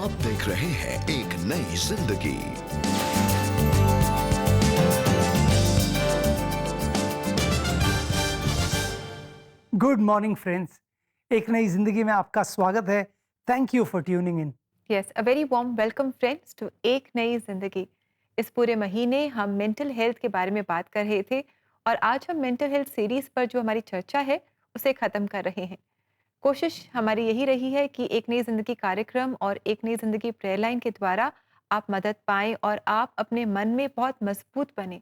आप देख रहे हैं एक नई जिंदगी। गुड मॉर्निंग फ्रेंड्स, एक नई जिंदगी में आपका स्वागत है। Thank you for tuning in. Yes, a very warm welcome friends to एक नई जिंदगी। इस पूरे महीने हम मेंटल हेल्थ के बारे में बात कर रहे थे और आज हम मेंटल हेल्थ सीरीज पर जो हमारी चर्चा है उसे ख़त्म कर रहे हैं। कोशिश हमारी यही रही है कि एक नई ज़िंदगी कार्यक्रम और एक नई ज़िंदगी प्रेयर लाइन के द्वारा आप मदद पाएँ और आप अपने मन में बहुत मजबूत बने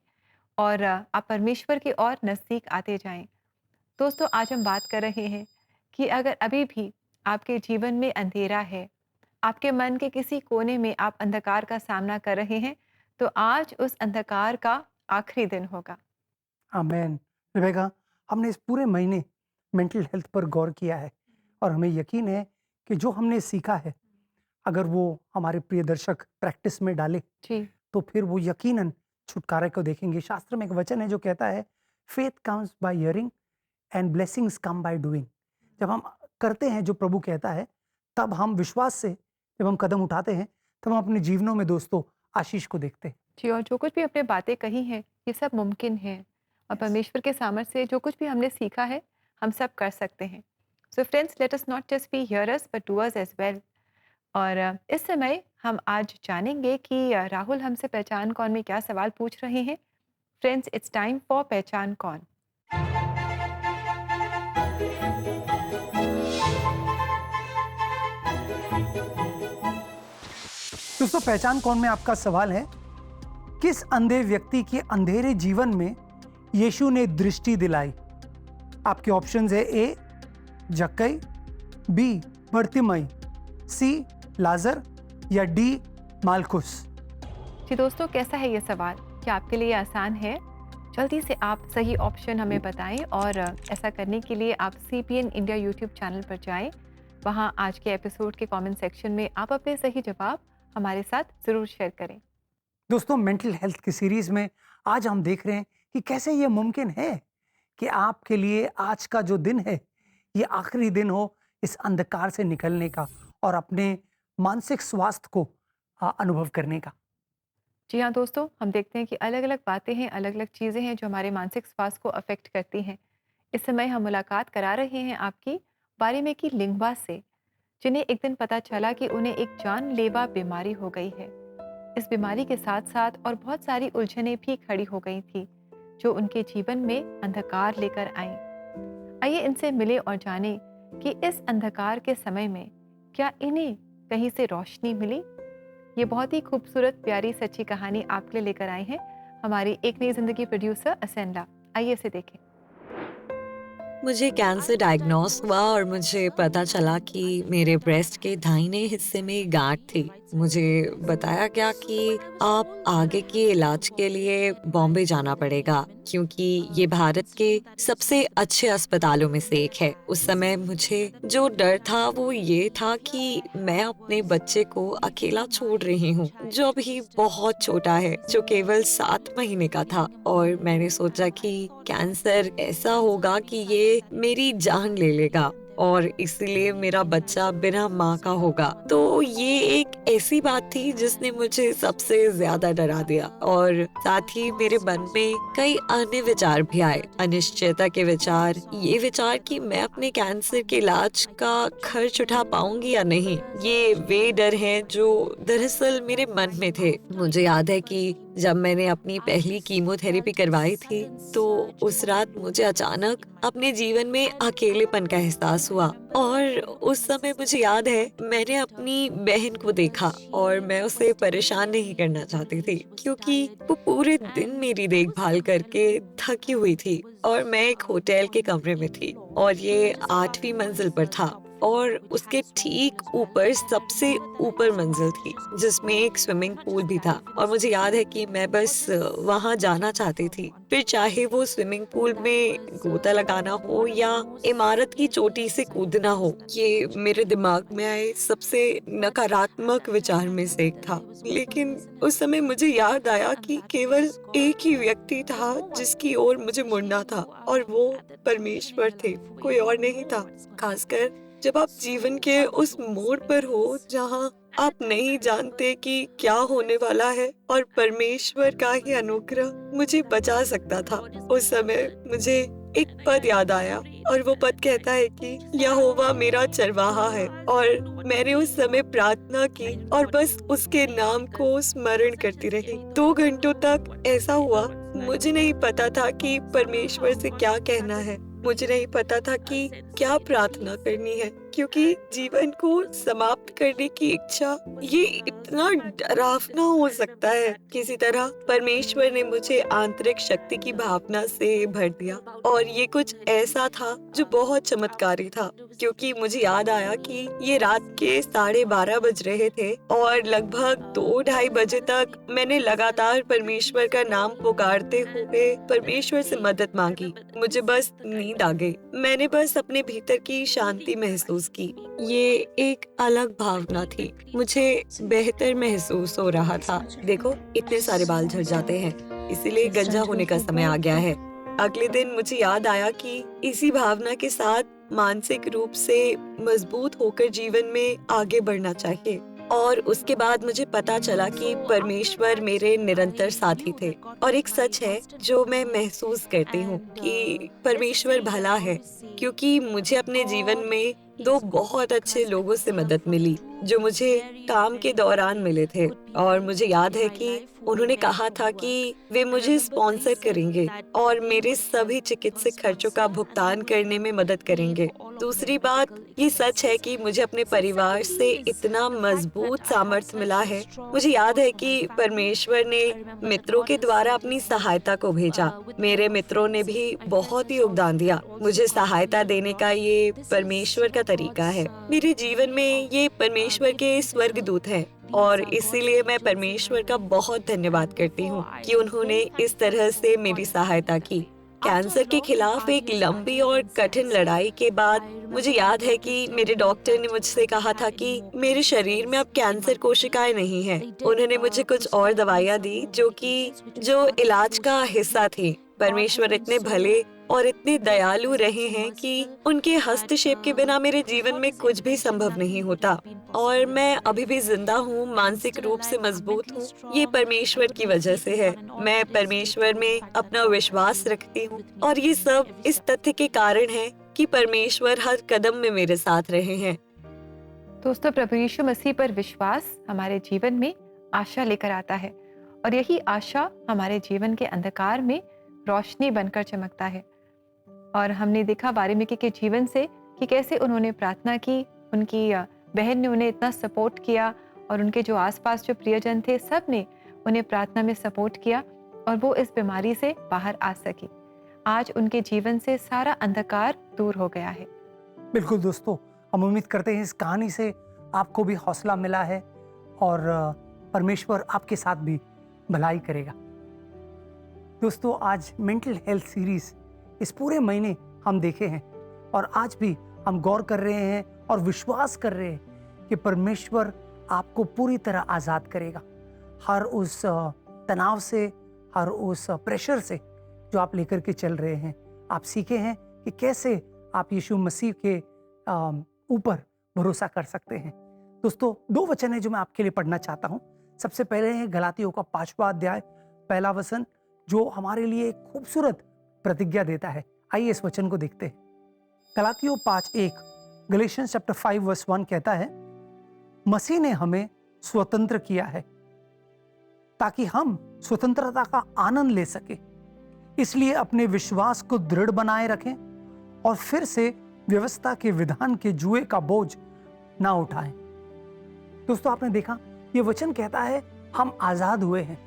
और आप परमेश्वर की ओर नज़दीक आते जाएं। दोस्तों, आज हम बात कर रहे हैं कि अगर अभी भी आपके जीवन में अंधेरा है, आपके मन के किसी कोने में आप अंधकार का सामना कर रहे हैं, तो आज उस अंधकार का आखिरी दिन होगा। आमेन। रिबेका, हमने इस पूरे महीने मेंटल हेल्थ पर गौर किया है और हमें यकीन है कि जो हमने सीखा है, अगर वो हमारे प्रिय दर्शक प्रैक्टिस में डाले जी, तो फिर वो यकीनन छुटकारे को देखेंगे। शास्त्र में एक वचन है जो कहता है, faith comes by hearing and blessings come by doing. जब हम करते हैं जो प्रभु कहता है, तब हम विश्वास से जब हम कदम उठाते हैं, तब हम अपने जीवनों में दोस्तों आशीष को देखते हैं। जी, और जो कुछ भी आपने बातें कही हैं, ये सब मुमकिन है और परमेश्वर के सामर्थ्य से जो कुछ भी हमने सीखा है, हम सब कर सकते हैं। So friends, let us not just be hearers but doers as well. और इस समय हम आज जानेंगे कि राहुल हमसे पहचान कौन में क्या सवाल पूछ रहे हैं। फ्रेंड्स, इट्स टाइम फॉर पहचान कौन। दोस्तों, पहचान कौन में आपका सवाल है, किस अंधे व्यक्ति के अंधेरे जीवन में यीशु ने दृष्टि दिलाई? आपके ऑप्शंस है, ए जक्कई, बी बर्तिमई, सी लाजर या डी मालकुस। जी दोस्तों, कैसा है ये सवाल? क्या आपके लिए आसान है? जल्दी से आप सही ऑप्शन हमें बताएं और ऐसा करने के लिए आप CPN इंडिया यूट्यूब चैनल पर जाएं। वहां आज के एपिसोड के कमेंट सेक्शन में आप अपने सही जवाब हमारे साथ ज़रूर शेयर करें। दोस्तों, मेंटल हेल्थ की सीरीज में आज हम देख रहे हैं कि कैसे ये मुमकिन है कि आपके लिए आज का जो दिन है, ये आखिरी दिन हो इस अंधकार से निकलने का और अपने मानसिक स्वास्थ्य को अनुभव करने का। जी हाँ दोस्तों, हम देखते हैं कि अलग अलग बातें हैं, अलग अलग चीज़ें हैं जो हमारे मानसिक स्वास्थ्य को अफेक्ट करती हैं। इस समय हम मुलाकात करा रहे हैं आपकी बारे में कि लिंगबा से, जिन्हें एक दिन पता चला कि उन्हें एक जानलेवा बीमारी हो गई है। इस बीमारी के साथ साथ और बहुत सारी उलझनें भी खड़ी हो गई थी जो उनके जीवन में अंधकार लेकर आईं। आइए इनसे मिले और जाने कि इस अंधकार के समय में क्या इन्हें कहीं से रोशनी मिली। ये बहुत ही खूबसूरत प्यारी सच्ची कहानी आपके लिए लेकर आए हैं हमारी एक नई जिंदगी प्रोड्यूसर असेंला। आइए इसे देखें। मुझे कैंसर डायग्नोस हुआ और मुझे पता चला कि मेरे ब्रेस्ट के दाहिने हिस्से में गांठ थी। मुझे बताया गया कि आप आगे के इलाज के लिए बॉम्बे जाना पड़ेगा क्योंकि ये भारत के सबसे अच्छे अस्पतालों में से एक है। उस समय मुझे जो डर था वो ये था कि मैं अपने बच्चे को अकेला छोड़ रही हूँ जो अभी बहुत छोटा है, जो केवल 7 महीने का था। और मैंने सोचा कि कैंसर ऐसा होगा कि ये मेरी जान ले लेगा और इसलिए मेरा बच्चा बिना माँ का होगा। तो ये एक ऐसी बात थी जिसने मुझे सबसे ज्यादा डरा दिया और साथ ही मेरे मन में कई अन्य विचार भी आए, अनिश्चयता के विचार, ये विचार कि मैं अपने कैंसर के इलाज का खर्च उठा पाऊंगी या नहीं। ये वे डर हैं जो दरअसल मेरे मन में थे। मुझे याद है कि जब मैंने अपनी पहली कीमोथेरेपी करवाई थी तो उस रात मुझे अचानक अपने जीवन में अकेलेपन का एहसास हुआ और उस समय मुझे याद है मैंने अपनी बहन को देखा और मैं उसे परेशान नहीं करना चाहती थी क्योंकि वो पूरे दिन मेरी देखभाल करके थकी हुई थी और मैं एक होटल के कमरे में थी और ये 8वीं मंजिल पर था और उसके ठीक ऊपर सबसे ऊपर मंजिल थी जिसमें एक स्विमिंग पूल भी था और मुझे याद है कि मैं बस वहां जाना चाहती थी। फिर चाहे वो स्विमिंग पूल में गोता लगाना हो या इमारत की चोटी से कूदना हो, ये मेरे दिमाग में आए सबसे नकारात्मक विचार में से एक था। लेकिन उस समय मुझे याद आया कि केवल एक ही व्यक्ति था जिसकी ओर मुझे मुड़ना था और वो परमेश्वर थे, कोई और नहीं था। खासकर जब आप जीवन के उस मोड़ पर हो जहाँ आप नहीं जानते कि क्या होने वाला है और परमेश्वर का ही अनुग्रह मुझे बचा सकता था। उस समय मुझे एक पद याद आया और वो पद कहता है कि यहोवा मेरा चरवाहा है। और मैंने उस समय प्रार्थना की और बस उसके नाम को स्मरण करती रही। 2 घंटों तक ऐसा हुआ। मुझे नहीं पता था कि परमेश्वर से क्या कहना है, मुझे नहीं पता था कि क्या प्रार्थना करनी है, क्योंकि जीवन को समाप्त करने की इच्छा ये इतना डरावना हो सकता है। किसी तरह परमेश्वर ने मुझे आंतरिक शक्ति की भावना से भर दिया और ये कुछ ऐसा था जो बहुत चमत्कारी था, क्योंकि मुझे याद आया कि ये रात के 12:30 बज रहे थे और लगभग 2-2:30 बजे तक मैंने लगातार परमेश्वर का नाम पुकारते हुए परमेश्वर से मदद मांगी। मुझे बस नींद आ गई। मैंने बस अपने भीतर की शांति महसूस की। ये एक अलग भावना थी। मुझे बेहतर महसूस हो रहा था। देखो, इतने सारे बाल झड़ जाते हैं, इसीलिए गंजा होने का समय आ गया है। अगले दिन मुझे याद आया कि इसी भावना के साथ मानसिक रूप से मजबूत होकर जीवन में आगे बढ़ना चाहिए। और उसके बाद मुझे पता चला कि परमेश्वर मेरे निरंतर साथी थे। और एक सच है जो मैं महसूस करती हूँ कि परमेश्वर भला है, क्योंकि मुझे अपने जीवन में 2 बहुत अच्छे लोगों से मदद मिली जो मुझे काम के दौरान मिले थे। और मुझे याद है कि उन्होंने कहा था कि वे मुझे स्पॉन्सर करेंगे और मेरे सभी चिकित्सक खर्चों का भुगतान करने में मदद करेंगे। दूसरी बात ये सच है कि मुझे अपने परिवार से इतना मजबूत सामर्थ्य मिला है। मुझे याद है कि परमेश्वर ने मित्रों के द्वारा अपनी सहायता को भेजा। मेरे मित्रों ने भी बहुत ही योगदान दिया। मुझे सहायता देने का ये परमेश्वर का तरीका है। मेरे जीवन में ये परमेश्वर के स्वर्गदूत हैं और इसीलिए मैं परमेश्वर का बहुत धन्यवाद करती हूँ कि उन्होंने इस तरह से मेरी सहायता की। कैंसर के खिलाफ एक लंबी और कठिन लड़ाई के बाद मुझे याद है कि मेरे डॉक्टर ने मुझसे कहा था कि मेरे शरीर में अब कैंसर कोशिकाएं नहीं हैं। उन्होंने मुझे कुछ और दवाइयाँ दी जो इलाज का हिस्सा थी। परमेश्वर इतने भले और इतने दयालु रहे हैं कि उनके हस्तक्षेप के बिना मेरे जीवन में कुछ भी संभव नहीं होता। और मैं अभी भी जिंदा हूँ, मानसिक रूप से मजबूत हूँ। ये परमेश्वर की वजह से है। मैं परमेश्वर में अपना विश्वास रखती हूँ और ये सब इस तथ्य के कारण है कि परमेश्वर हर कदम में मेरे साथ रहे हैं। दोस्तों, प्रभु यीशु मसीह पर विश्वास हमारे जीवन में आशा लेकर आता है और यही आशा हमारे जीवन के अंधकार में रोशनी बनकर चमकता है। और हमने देखा वाल्मीकि के जीवन से कि कैसे उन्होंने प्रार्थना की, उनकी बहन ने उन्हें इतना सपोर्ट किया और उनके जो आसपास जो प्रियजन थे सब ने उन्हें प्रार्थना में सपोर्ट किया और वो इस बीमारी से बाहर आ सकी। आज उनके जीवन से सारा अंधकार दूर हो गया है। बिल्कुल दोस्तों, हम उम्मीद करते हैं इस कहानी से आपको भी हौसला मिला है और परमेश्वर आपके साथ भी भलाई करेगा। दोस्तों, आज मेंटल हेल्थ सीरीज इस पूरे महीने हम देखे हैं और आज भी हम गौर कर रहे हैं और विश्वास कर रहे हैं कि परमेश्वर आपको पूरी तरह आज़ाद करेगा हर उस तनाव से, हर उस प्रेशर से जो आप लेकर के चल रहे हैं। आप सीखे हैं कि कैसे आप यीशु मसीह के ऊपर भरोसा कर सकते हैं। दोस्तों, 2 वचन है जो मैं आपके लिए पढ़ना चाहता हूँ। सबसे पहले है गलातियों का 5वां अध्याय 1 वचन, जो हमारे लिए एक खूबसूरत प्रतिज्ञा देता है। आइए इस वचन को देखते हैं। गलातियों 5:1, गलेशियंस चैप्टर 5 वर्स 1 कहता है, मसीह ने हमें स्वतंत्र किया है ताकि हम स्वतंत्रता का आनंद ले सके। इसलिए अपने विश्वास को दृढ़ बनाए रखें और फिर से व्यवस्था के विधान के जुए का बोझ ना उठाएं। दोस्तों, आपने देखा, ये वचन कहता है हम आजाद हुए हैं,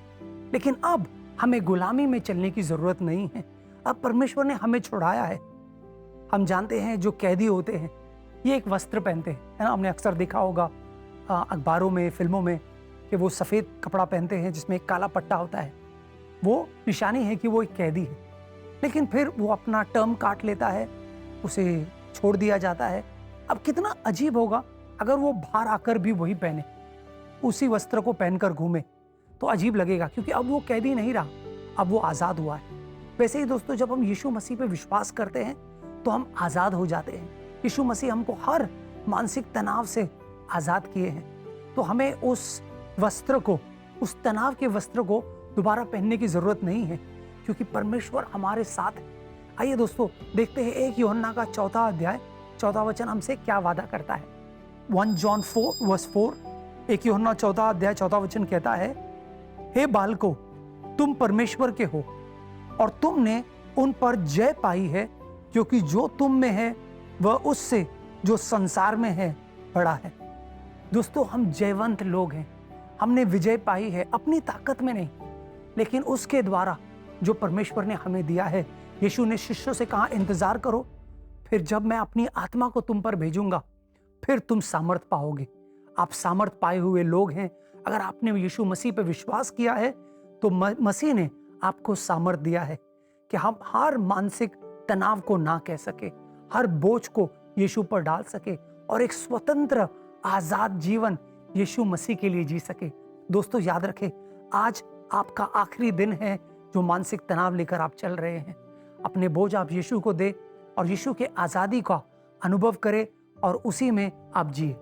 लेकिन अब हमें गुलामी में चलने की जरूरत नहीं है। अब परमेश्वर ने हमें छुड़ाया है। हम जानते हैं जो कैदी होते हैं ये एक वस्त्र पहनते हैं, है ना। हमने अक्सर देखा होगा अखबारों में, फिल्मों में कि वो सफ़ेद कपड़ा पहनते हैं जिसमें एक काला पट्टा होता है। वो निशानी है कि वो एक कैदी है, लेकिन फिर वो अपना टर्म काट लेता है, उसे छोड़ दिया जाता है। अब कितना अजीब होगा अगर वो बाहर आकर भी वही पहने, उसी वस्त्र को पहनकर घूमे, तो अजीब लगेगा, क्योंकि अब वो कैदी नहीं रहा, अब वो आज़ाद हुआ है। वैसे ही दोस्तों, जब हम यीशु मसीह पे विश्वास करते हैं तो हम आज़ाद हो जाते हैं। यीशु मसीह हमको हर मानसिक तनाव से आज़ाद किए हैं। तो हमें उस वस्त्र को, उस तनाव के वस्त्र को दोबारा पहनने की जरूरत नहीं है, क्योंकि परमेश्वर हमारे साथ है। आइए दोस्तों देखते हैं 1 यूहन्ना का 4 अध्याय 14 वचन हमसे क्या वादा करता है। 1 John 4:4, 1 यूहन्ना 14 अध्याय 14 वचन कहता है, हे बालकों, तुम परमेश्वर के हो और तुमने उन पर जय पाई है, क्योंकि जो तुम में है वह उससे जो संसार में है बड़ा है। दोस्तों हम जयवंत लोग हैं, हमने विजय पाई है अपनी ताकत में नहीं, लेकिन उसके द्वारा जो परमेश्वर ने हमें दिया है। यीशु ने शिष्यों से कहा, इंतजार करो, फिर जब मैं अपनी आत्मा को तुम पर भेजूंगा फिर तुम सामर्थ पाओगे। आप सामर्थ पाए हुए लोग हैं। अगर आपने यीशु मसीह पर विश्वास किया है तो मसीह ने आपको सामर्थ दिया है कि हम हर मानसिक तनाव को ना कह सके, हर बोझ को यीशु पर डाल सके और एक स्वतंत्र आजाद जीवन यीशु मसीह के लिए जी सके। दोस्तों याद रखें, आज आपका आखिरी दिन है जो मानसिक तनाव लेकर आप चल रहे हैं। अपने बोझ आप यीशु को दे और यीशु के आजादी का अनुभव करें और उसी में आप जिए।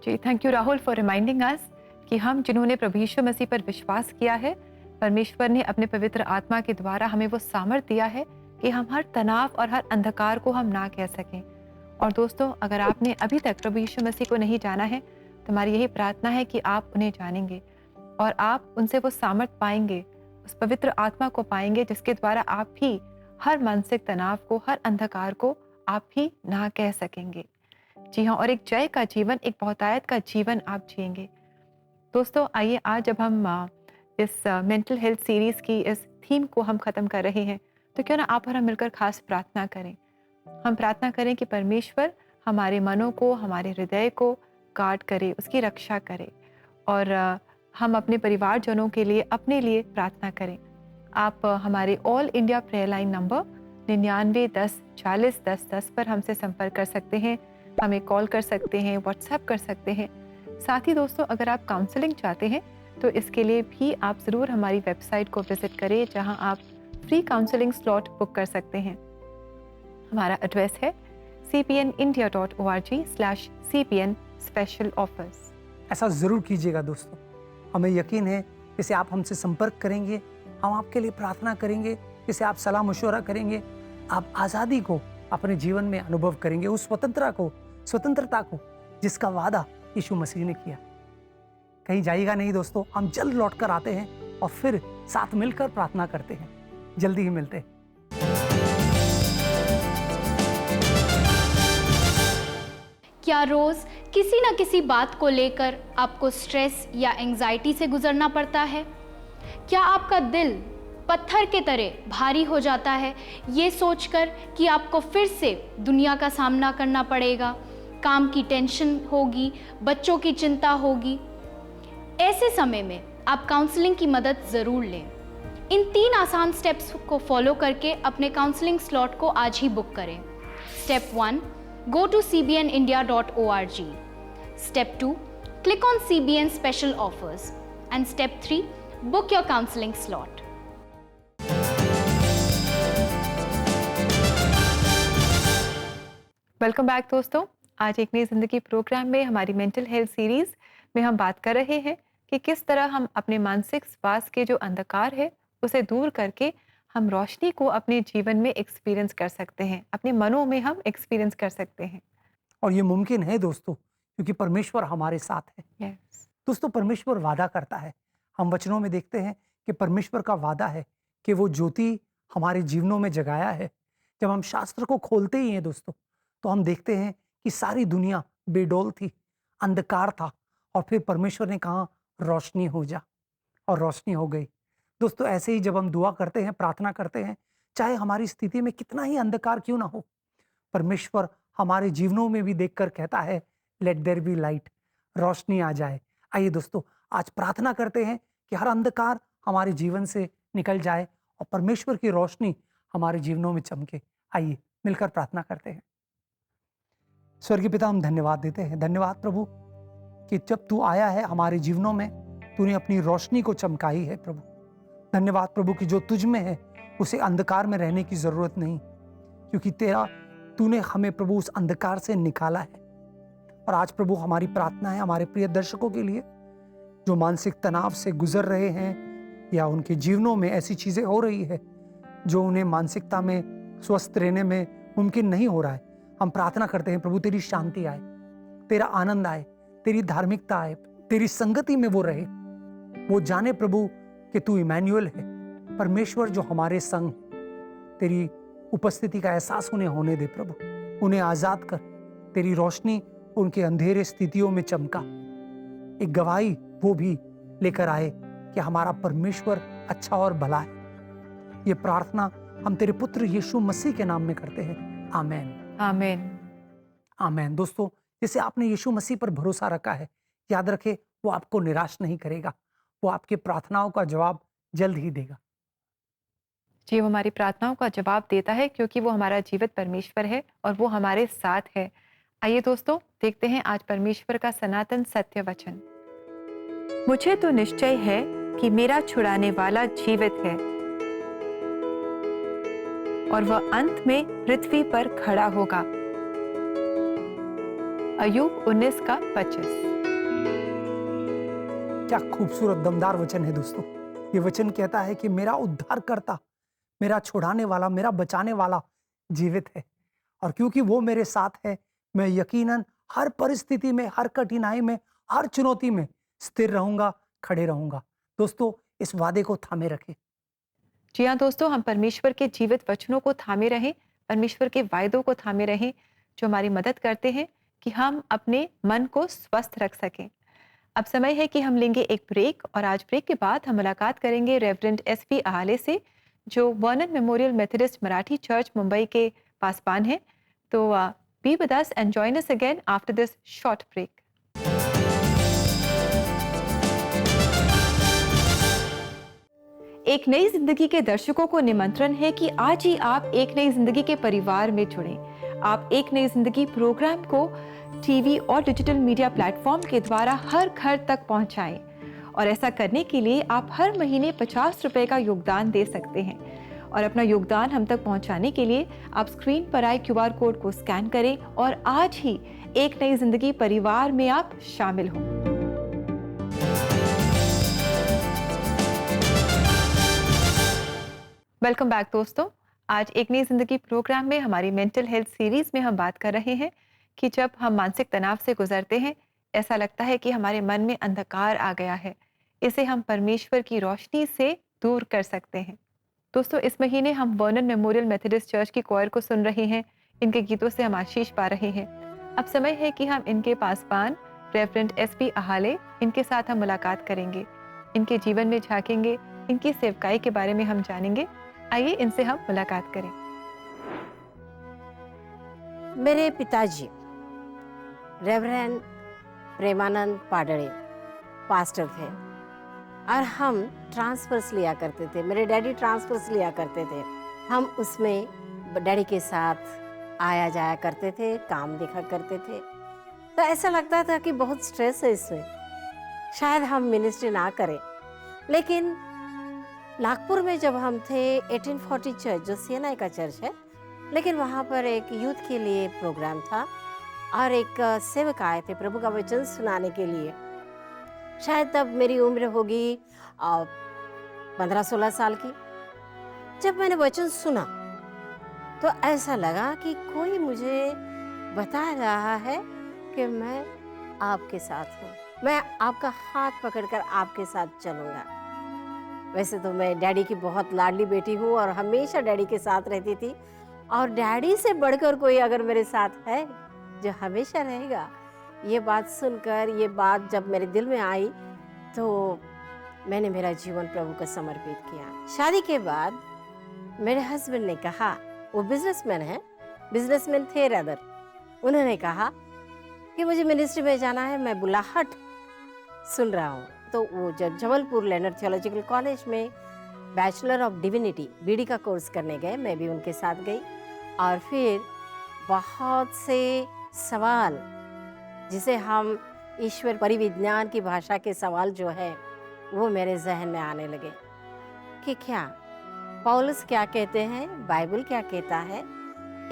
जी, thank you Rahul for reminding us कि हम जिन्होंने प्रभु यीशु मसीह पर विश्वास किया है, परमेश्वर ने अपने पवित्र आत्मा के द्वारा हमें वो सामर्थ दिया है कि हम हर तनाव और हर अंधकार को हम ना कह सकें। और दोस्तों अगर आपने अभी तक प्रभु यीशु मसीह को नहीं जाना है तो हमारी यही प्रार्थना है कि आप उन्हें जानेंगे और आप उनसे वो सामर्थ पाएंगे, उस पवित्र आत्मा को पाएंगे जिसके द्वारा आप भी हर मानसिक तनाव को, हर अंधकार को आप भी ना कह सकेंगे। जी हाँ, और एक जय का जीवन, एक बहुतायत का जीवन आप जिएंगे। दोस्तों आइए आज जब हम इस मेंटल हेल्थ सीरीज की इस थीम को हम ख़त्म कर रहे हैं तो क्यों ना आप और हम मिलकर खास प्रार्थना करें। हम प्रार्थना करें कि परमेश्वर हमारे मनों को, हमारे हृदय को गार्ड करे, उसकी रक्षा करे और हम अपने परिवारजनों के लिए, अपने लिए प्रार्थना करें। आप हमारे all India prayer line number 99 10 40 10 10 पर हमसे संपर्क कर सकते हैं, हमें कॉल कर सकते हैं, व्हाट्सएप कर सकते हैं। साथ ही दोस्तों अगर आप काउंसलिंग चाहते हैं तो इसके लिए भी आप ज़रूर हमारी वेबसाइट को विजिट करें, जहां आप फ्री काउंसलिंग स्लॉट बुक कर सकते हैं। हमारा एड्रेस है cpnindia.org/cpn special offers। ऐसा जरूर कीजिएगा दोस्तों, हमें यकीन है इसे आप हमसे संपर्क करेंगे, हम आपके लिए प्रार्थना करेंगे, इसे आप सलाह मशवरा करेंगे, आप आज़ादी को अपने जीवन में अनुभव करेंगे, उस स्वतंत्रता को जिसका वादा यीशु मसीह ने किया। कहीं जाइएगा नहीं दोस्तों, हम जल्द लौट कर आते हैं और फिर साथ मिलकर प्रार्थना करते हैं। जल्दी ही मिलते हैं। क्या रोज किसी न किसी बात को लेकर आपको स्ट्रेस या एंजाइटी से गुजरना पड़ता है? क्या आपका दिल पत्थर के तरह भारी हो जाता है ये सोचकर कि आपको फिर से दुनिया का सामना करना पड़ेगा, काम की टेंशन होगी, बच्चों की चिंता होगी? ऐसे समय में आप काउंसलिंग की मदद ज़रूर लें। इन 3 आसान स्टेप्स को फॉलो करके अपने काउंसलिंग स्लॉट को आज ही बुक करें। Step 1, go to cbnindia.org. Step 2, click on CBN special offers. And step 3, book your counseling slot. Welcome back दोस्तों। आज एक नई जिंदगी प्रोग्राम में हमारी मेंटल हेल्थ सीरीज में हम बात कर रहे हैं कि किस तरह हम अपने मानसिक स्वास्थ्य के जो अंधकार है उसे दूर करके हम रोशनी को अपने जीवन में एक्सपीरियंस कर सकते हैं, अपने मनों में हम एक्सपीरियंस कर सकते हैं। और ये मुमकिन है दोस्तों, क्योंकि परमेश्वर हमारे साथ है। yes. दोस्तों परमेश्वर वादा करता है, हम वचनों में देखते हैं कि परमेश्वर का वादा है कि वो ज्योति हमारे जीवनों में जगाया है। जब हम शास्त्र को खोलते ही हैं दोस्तों, तो हम देखते हैं कि सारी दुनिया बेडौल थी, अंधकार था, और फिर परमेश्वर ने कहा रोशनी हो जा, और रोशनी हो गई। दोस्तों ऐसे ही जब हम दुआ करते हैं, प्रार्थना करते हैं, चाहे हमारी स्थिति में कितना ही अंधकार क्यों ना हो, परमेश्वर हमारे जीवनों में भी देखकर कहता है लेट देयर बी लाइट, रोशनी आ जाए। आइए दोस्तों आज प्रार्थना करते हैं कि हर अंधकार हमारे जीवन से निकल जाए और परमेश्वर की रोशनी हमारे जीवनों में चमके। आइए मिलकर प्रार्थना करते हैं। स्वर्गीय पिता, हम धन्यवाद देते हैं, धन्यवाद प्रभु कि जब तू आया है हमारे जीवनों में, तूने अपनी रोशनी को चमकाई है प्रभु। धन्यवाद प्रभु कि जो तुझ में है उसे अंधकार में रहने की जरूरत नहीं, क्योंकि तूने हमें प्रभु उस अंधकार से निकाला है और आज प्रभु हमारी प्रार्थना है हमारे प्रिय दर्शकों के लिए जो मानसिक तनाव से गुजर रहे हैं या उनके जीवनों में ऐसी चीजें हो रही है जो उन्हें मानसिकता में स्वस्थ रहने में मुमकिन नहीं हो रहा है। हम प्रार्थना करते हैं प्रभु तेरी शांति आए, तेरा आनंद आए, तेरी धार्मिकता आए, तेरी संगति में वो रहे। वो जाने प्रभु कि तू इमैनुअल है, परमेश्वर जो हमारे संग है। तेरी उपस्थिति का एहसास उन्हें होने दे प्रभु, उन्हें आजाद कर। तेरी रोशनी उनके अंधेरे स्थितियों में चमका, एक गवाही वो भी लेकर आए कि हमारा परमेश्वर अच्छा और भला है। ये प्रार्थना हम तेरे पुत्र यीशु मसीह के नाम में करते हैं, आमेन आमेन। आमेन। दोस्तों, जैसे आपने यीशु मसीह पर भरोसा रखा है, याद रखें वो आपको निराश नहीं करेगा, वो आपके प्रार्थनाओं का जवाब जल्द ही देगा। जी, वो हमारी प्रार्थनाओं का जवाब देता है क्योंकि वो हमारा जीवित परमेश्वर है और वो हमारे साथ है। आइए दोस्तों, देखते हैं आज परमेश्वर का सनातन सत्य वचन। मुझे तो निश्चय है कि मेरा छुड़ाने वाला जीवित है और वह अंत में पृथ्वी पर खड़ा होगा। अय्यूब 19:25। क्या खूबसूरत दमदार वचन है दोस्तों। ये वचन कहता है कि मेरा उद्धार करता, मेरा छुड़ाने वाला, मेरा बचाने वाला जीवित है और क्योंकि वो मेरे साथ है, मैं यकीनन हर परिस्थिति में, हर कठिनाई में, हर चुनौती में स्थिर रहूंगा, खड़े रहूंगा। दोस्तों, इस वादे को थामे रखें। जी हाँ दोस्तों, हम परमेश्वर के जीवित वचनों को थामे रहें, परमेश्वर के वायदों को थामे रहें जो हमारी मदद करते हैं कि हम अपने मन को स्वस्थ रख सकें। अब समय है कि हम लेंगे एक ब्रेक और आज ब्रेक के बाद हम मुलाकात करेंगे रेवरेंड एसपी आहाले से जो Vernon Memorial Methodist Marathi church Mumbai के पासपान है। तो be with us and join us again after this short break. एक नई जिंदगी के दर्शकों को निमंत्रण है कि आज ही आप एक नई जिंदगी के परिवार में जुड़ें। आप एक नई जिंदगी प्रोग्राम को टीवी और डिजिटल मीडिया प्लेटफॉर्म के द्वारा हर घर तक पहुंचाएं और ऐसा करने के लिए आप हर महीने 50 रुपए का योगदान दे सकते हैं और अपना योगदान हम तक पहुंचाने के लिए आप स्क्रीन पर आए QR कोड को स्कैन करें और आज ही एक नई जिंदगी परिवार में आप शामिल हों। वेलकम बैक दोस्तों। आज एक नई जिंदगी प्रोग्राम में हमारी मेंटल हेल्थ सीरीज में हम बात कर रहे हैं कि जब हम मानसिक तनाव से गुजरते हैं, ऐसा लगता है कि हमारे मन में अंधकार आ गया है, इसे हम परमेश्वर की रोशनी से दूर कर सकते हैं। दोस्तों, इस महीने हम वर्नन मेमोरियल मेथोडिस्ट चर्च की कोयर को सुन रहे हैं, इनके गीतों से हम आशीष पा रहे हैं। अब समय है कि हम इनके पासपान रेवरेंड एसपी आहाले, इनके साथ हम मुलाकात करेंगे, इनके जीवन में झांकेंगे, इनकी सेवकाई के बारे में हम जानेंगे। आइए इनसे हम मुलाकात करें। मेरे पिताजी रेवरेंड प्रेमानंद पाडड़े पास्टर थे और हम ट्रांसफर्स लिया करते थे। मेरे डैडी ट्रांसफर्स लिया करते थे। हम उसमें डैडी के साथ आया जाया करते थे, काम देखा करते थे। तो ऐसा लगता था कि बहुत स्ट्रेस है इसमें, शायद हम मिनिस्ट्री ना करें। लेकिन नागपुर में जब हम थे 1840 चर्च, जो CNI का चर्च है, लेकिन वहाँ पर एक यूथ के लिए प्रोग्राम था और एक सेवक आए थे प्रभु का वचन सुनाने के लिए। शायद तब मेरी उम्र होगी 15-16 साल की। जब मैंने वचन सुना तो ऐसा लगा कि कोई मुझे बता रहा है कि मैं आपके साथ हूँ, मैं आपका हाथ पकड़कर आपके साथ चलूँगा। वैसे तो मैं डैडी की बहुत लाडली बेटी हूँ और हमेशा डैडी के साथ रहती थी और डैडी से बढ़कर कोई अगर मेरे साथ है जो हमेशा रहेगा, ये बात सुनकर, ये बात जब मेरे दिल में आई तो मैंने मेरा जीवन प्रभु को समर्पित किया। शादी के बाद मेरे हस्बैंड ने कहा, वो बिजनेसमैन है, बिजनेसमैन थे रदर, उन्होंने कहा कि मुझे मिनिस्ट्री में जाना है, मैं बुलाहट सुन रहा हूँ। तो वो जब जबलपुर लेनर थियोलॉजिकल कॉलेज में बैचलर ऑफ डिविनिटी BD का कोर्स करने गए, मैं भी उनके साथ गई और फिर बहुत से सवाल, जिसे हम ईश्वर परिविज्ञान की भाषा के सवाल जो है वो मेरे जहन में आने लगे कि क्या पौलुस क्या कहते हैं, बाइबल क्या कहता है,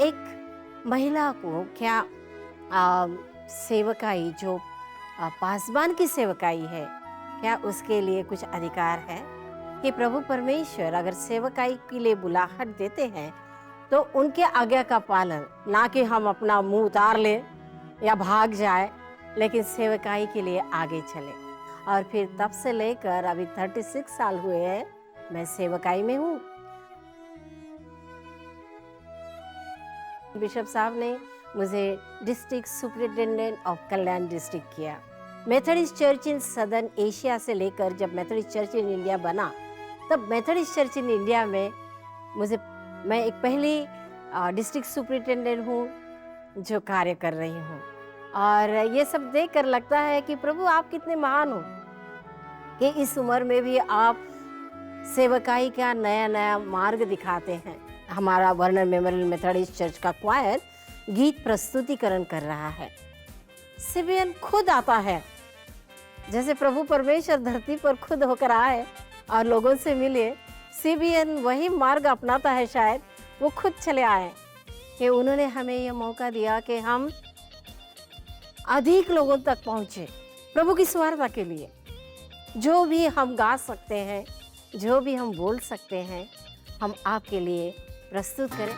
एक महिला को क्या सेवकाई जो पासबान की सेवकाई है, क्या उसके लिए कुछ अधिकार है कि प्रभु परमेश्वर अगर सेवकाई के लिए बुलाहट देते हैं तो उनके आज्ञा का पालन, ना कि हम अपना मुंह उतार लें या भाग जाए, लेकिन सेवकाई के लिए आगे चले। और फिर तब से लेकर अभी 36 साल हुए हैं मैं सेवकाई में हूँ। बिशप साहब ने मुझे district superintendent of Kalyan district किया। Methodist church in southern Asia से लेकर जब मेथोडिस्ट चर्च इन इंडिया बना, तब मेथोडिस्ट चर्च इन इंडिया में मैं एक पहली डिस्ट्रिक्ट सुपरिटेंडेंट हूँ जो कार्य कर रही हूँ। और ये सब देखकर लगता है कि प्रभु आप कितने महान हो कि इस उम्र में भी आप सेवकाई का नया नया मार्ग दिखाते हैं। हमारा वर्नर मेमोरियल मेथोडिस्ट चर्च का क्वायर गीत प्रस्तुतिकरण कर रहा है। सिबियन खुद आता है, जैसे प्रभु परमेश्वर धरती पर खुद होकर आए और लोगों से मिले। सिबियन वही मार्ग अपनाता है, शायद वो खुद चले आए कि उन्होंने हमें यह मौका दिया कि हम अधिक लोगों तक पहुँचे प्रभु की सुवार्ता के लिए। जो भी हम गा सकते हैं, जो भी हम बोल सकते हैं, हम आपके लिए प्रस्तुत करें।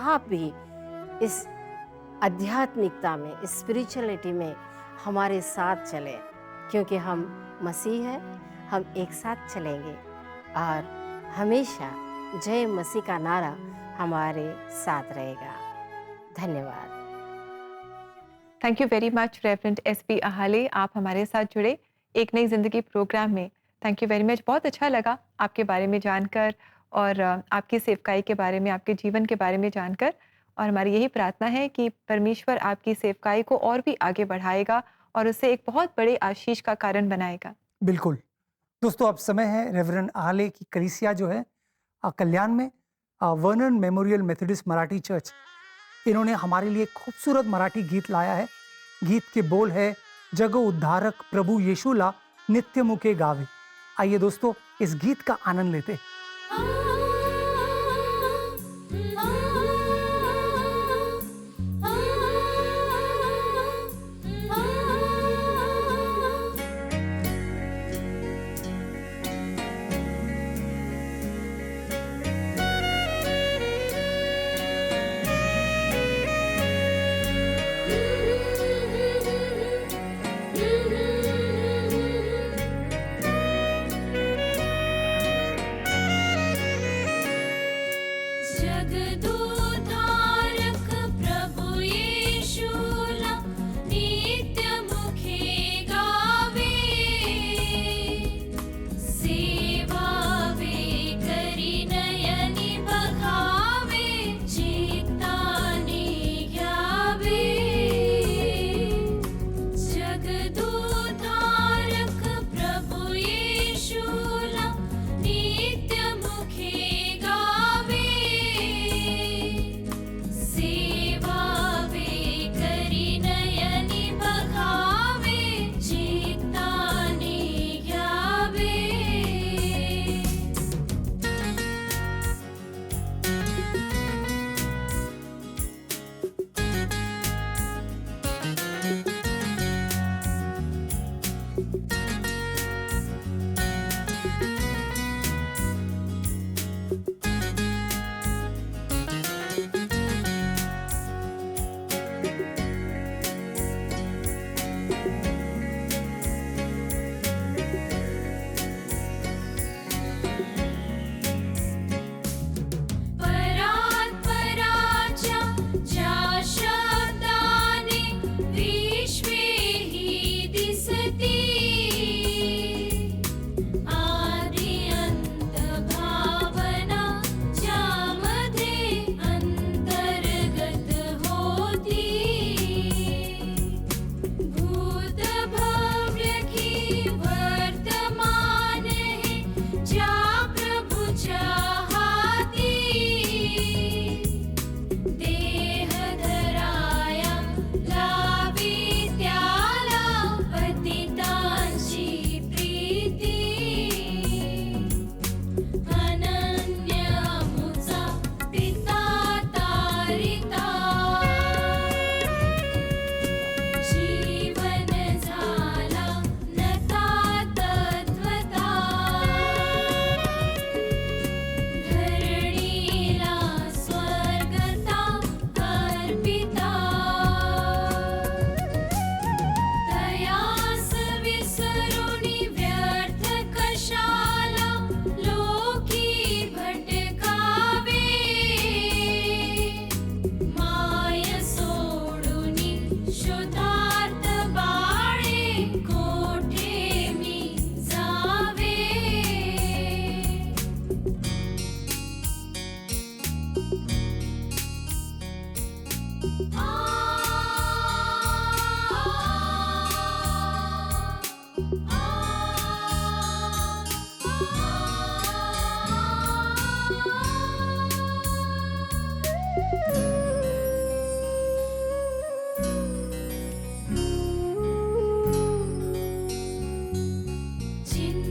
आप भी इस आध्यात्मिकता में, इस स्पिरिचुअलिटी में हमारे साथ चले, क्योंकि हम मसीह हैं, हम एक साथ चलेंगे और हमेशा जय मसीह का नारा हमारे साथ रहेगा। धन्यवाद। Thank you very much reverend SP Ahale, आप हमारे साथ जुड़े एक नई ज़िंदगी प्रोग्राम में। Thank you very much. बहुत अच्छा लगा आपके बारे में जानकर और आपकी सेवकाई के बारे में, आपके जीवन के बारे में जानकर। और हमारी यही प्रार्थना है कि परमेश्वर आपकी सेवकाई को और भी आगे बढ़ाएगा और उसे एक बहुत बड़े आशीष का कारण बनाएगा। बिल्कुल दोस्तों, अब समय है रेवरेंड आहाले की कलीसिया जो है कल्याण में, Werner memorial Methodist Marathi church, इन्होंने हमारे लिए खूबसूरत मराठी गीत लाया है। गीत के बोल है, जगो उद्धारक प्रभु यीशुला नित्य मुके गावे। आइए दोस्तों, इस गीत का आनंद लेते हैं।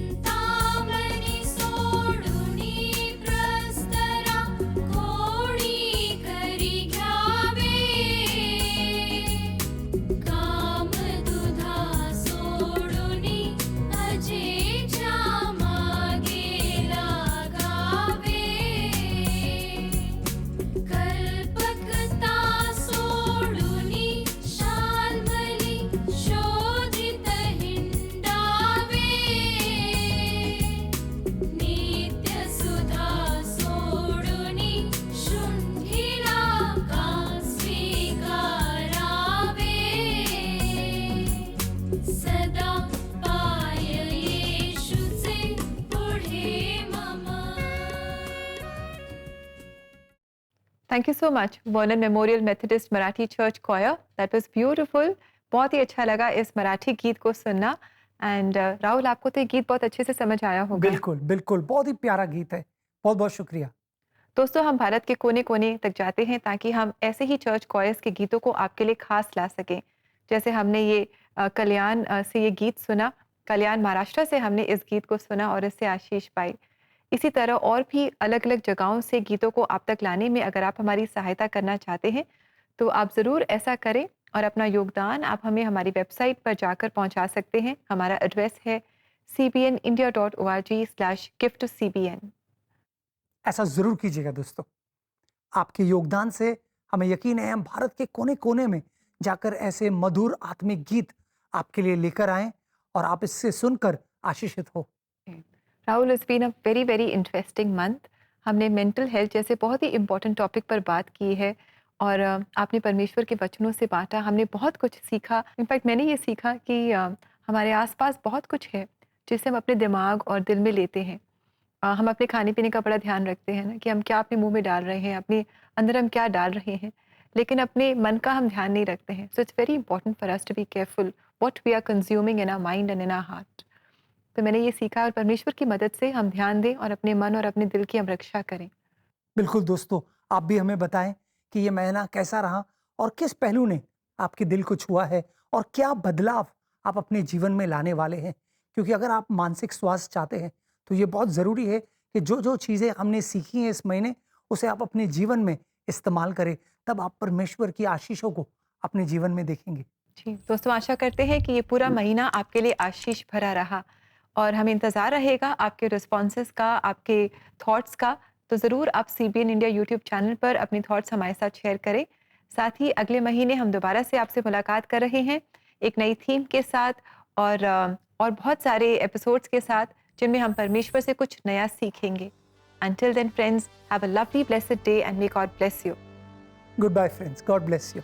चिंतामणी सोडुनी प्रस्तरा कोणी करी घ्यावे काम दुधा सोडुनी अजेच्या मागे लागावे कल्पकता सोडुनी शाल्मली शोधित हिंडावे नित्यसुधा सोडुनी शुंठीला का स्वीकारावे सदा पाय येशूचे पुढे मम. Thank you so much Vernon Memorial Methodist Marathi church choir. That was beautiful. बहुत ही अच्छा लगा इस मराठी गीत को सुनना. एंड राहुल, आपको तो ये गीत बहुत अच्छे से समझ आया होगा. बिल्कुल बिल्कुल, बहुत ही प्यारा गीत है. बहुत बहुत शुक्रिया. दोस्तों, हम भारत के कोने कोने तक जाते हैं ताकि हम ऐसे ही चर्च कॉयर्स के गीतों को आपके लिए खास ला सकें. जैसे हमने ये कल्याण से ये गीत सुना, कल्याण महाराष्ट्र से हमने इस गीत को सुना और इससे आशीष पाई. इसी तरह और भी अलग अलग जगहों से गीतों को आप तक लाने में अगर आप हमारी सहायता करना चाहते हैं तो आप ज़रूर ऐसा करें और अपना योगदान आप हमें हमारी वेबसाइट पर जाकर पहुंचा सकते हैं. हमारा एड्रेस है cbnindia.org/gift-cbn. ऐसा जरूर कीजिएगा दोस्तों. आपके योगदान से हमें यकीन है हम भारत के कोने कोने में जाकर ऐसे मधुर आत्मिक गीत आपके लिए लेकर आएं और आप इससे सुनकर आशीषित हो. Rahul, it's been a very very interesting month. हमने मेंटल हेल्थ जैसे बहुत ही इम्पोर्टेंट टॉपिक पर बात की है और आपने परमेश्वर के वचनों से बांटा. हमने बहुत कुछ सीखा. इनफैक्ट मैंने ये सीखा कि हमारे आसपास बहुत कुछ है जिसे हम अपने दिमाग और दिल में लेते हैं. हम अपने खाने पीने का बड़ा ध्यान रखते हैं ना कि हम क्या अपने मुंह में डाल रहे हैं, अपने अंदर हम क्या डाल रहे हैं, लेकिन अपने मन का हम ध्यान नहीं रखते हैं. So it's very important for us to be careful what we are consuming in our mind and in our heart. तो मैंने ये सीखा और परमेश्वर की मदद से हम ध्यान दें और अपने मन और अपने दिल की हम रक्षा करें. बिल्कुल दोस्तों, आप भी हमें बताएं कि ये महीना कैसा रहा और किस पहलू ने आपके दिल को छुआ है और क्या बदलाव आप अपने जीवन में लाने वाले हैं. क्योंकि अगर आप मानसिक स्वास्थ्य चाहते हैं तो ये बहुत ज़रूरी है कि जो जो चीज़ें हमने सीखी हैं इस महीने उसे आप अपने जीवन में इस्तेमाल करें. तब आप परमेश्वर की आशीषों को अपने जीवन में देखेंगे. जी दोस्तों, आशा करते हैं कि ये पूरा महीना आपके लिए आशीष भरा रहा और हमें इंतज़ार रहेगा आपके रिस्पॉन्सेस का, आपके थॉट्स का. तो ज़रूर आप CBN इंडिया यूट्यूब चैनल पर अपने थॉट्स हमारे साथ शेयर करें. साथ ही अगले महीने हम दोबारा से आपसे मुलाकात कर रहे हैं एक नई थीम के साथ और बहुत सारे एपिसोड्स के साथ जिनमें हम परमेश्वर से कुछ नया सीखेंगे. Until then, friends, have a lovely, blessed day and may God bless you. Goodbye, friends. God bless you.